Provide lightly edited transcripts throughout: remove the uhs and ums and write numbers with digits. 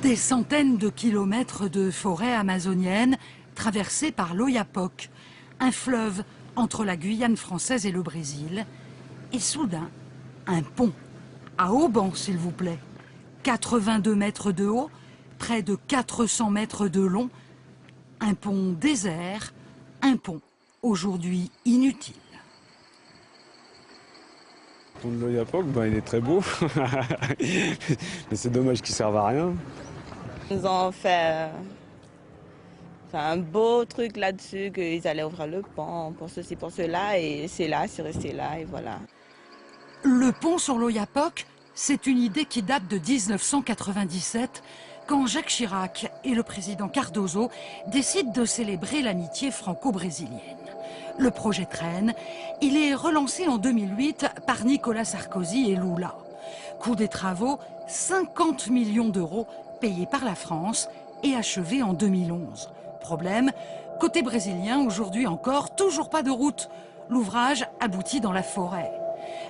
Des centaines de kilomètres de forêt amazonienne traversée par l'Oyapock, un fleuve entre la Guyane française et le Brésil. Et soudain, un pont, à Auban s'il vous plaît, 82 mètres de haut, près de 400 mètres de long, un pont désert, un pont aujourd'hui inutile. Le pont de l'Oyapock, il est très beau, mais c'est dommage qu'il ne serve à rien. Ils nous ont fait un beau truc là-dessus, qu'ils allaient ouvrir le pont pour ceci, pour cela, et c'est resté là, et voilà. Le pont sur l'Oyapock, c'est une idée qui date de 1997, quand Jacques Chirac et le président Cardozo décident de célébrer l'amitié franco-brésilienne. Le projet traîne, il est relancé en 2008 par Nicolas Sarkozy et Lula. Coût des travaux, 50 millions d'euros payés par la France et achevé en 2011. Problème, côté brésilien, aujourd'hui encore, toujours pas de route. L'ouvrage aboutit dans la forêt.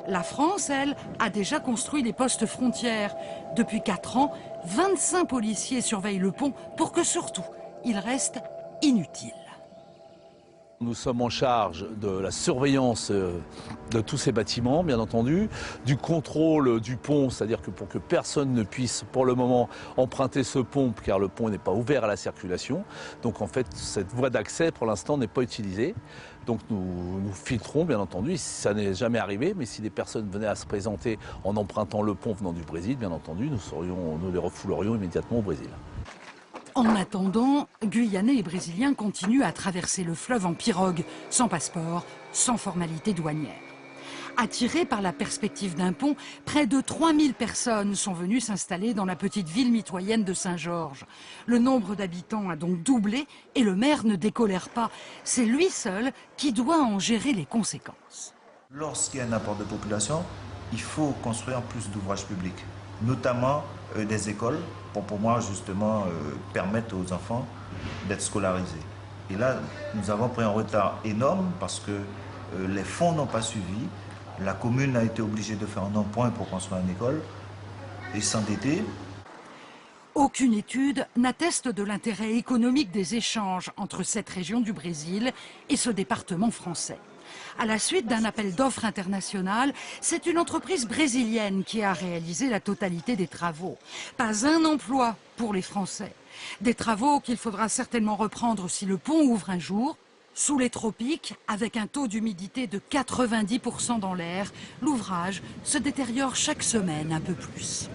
La France, elle, a déjà construit des postes frontières. Depuis 4 ans, 25 policiers surveillent le pont pour que surtout, il reste inutile. Nous sommes en charge de la surveillance de tous ces bâtiments, bien entendu, du contrôle du pont, c'est-à-dire que pour que personne ne puisse pour le moment emprunter ce pont, car le pont n'est pas ouvert à la circulation. Donc en fait, cette voie d'accès pour l'instant n'est pas utilisée. Donc nous filtrons, bien entendu, ça n'est jamais arrivé, mais si des personnes venaient à se présenter en empruntant le pont venant du Brésil, bien entendu, nous les refoulerions immédiatement au Brésil. En attendant, Guyanais et Brésiliens continuent à traverser le fleuve en pirogue, sans passeport, sans formalité douanière. Attirés par la perspective d'un pont, près de 3000 personnes sont venues s'installer dans la petite ville mitoyenne de Saint-Georges. Le nombre d'habitants a donc doublé et le maire ne décolère pas. C'est lui seul qui doit en gérer les conséquences. Lorsqu'il y a un apport de population, il faut construire plus d'ouvrages publics, notamment des écoles, pour moi justement permettre aux enfants d'être scolarisés. Et là, nous avons pris un retard énorme parce que les fonds n'ont pas suivi. La commune a été obligée de faire un emprunt pour construire une école et s'endetter. Aucune étude n'atteste de l'intérêt économique des échanges entre cette région du Brésil et ce département français. À la suite d'un appel d'offres international, c'est une entreprise brésilienne qui a réalisé la totalité des travaux. Pas un emploi pour les Français. Des travaux qu'il faudra certainement reprendre si le pont ouvre un jour. Sous les tropiques, avec un taux d'humidité de 90% dans l'air, l'ouvrage se détériore chaque semaine un peu plus.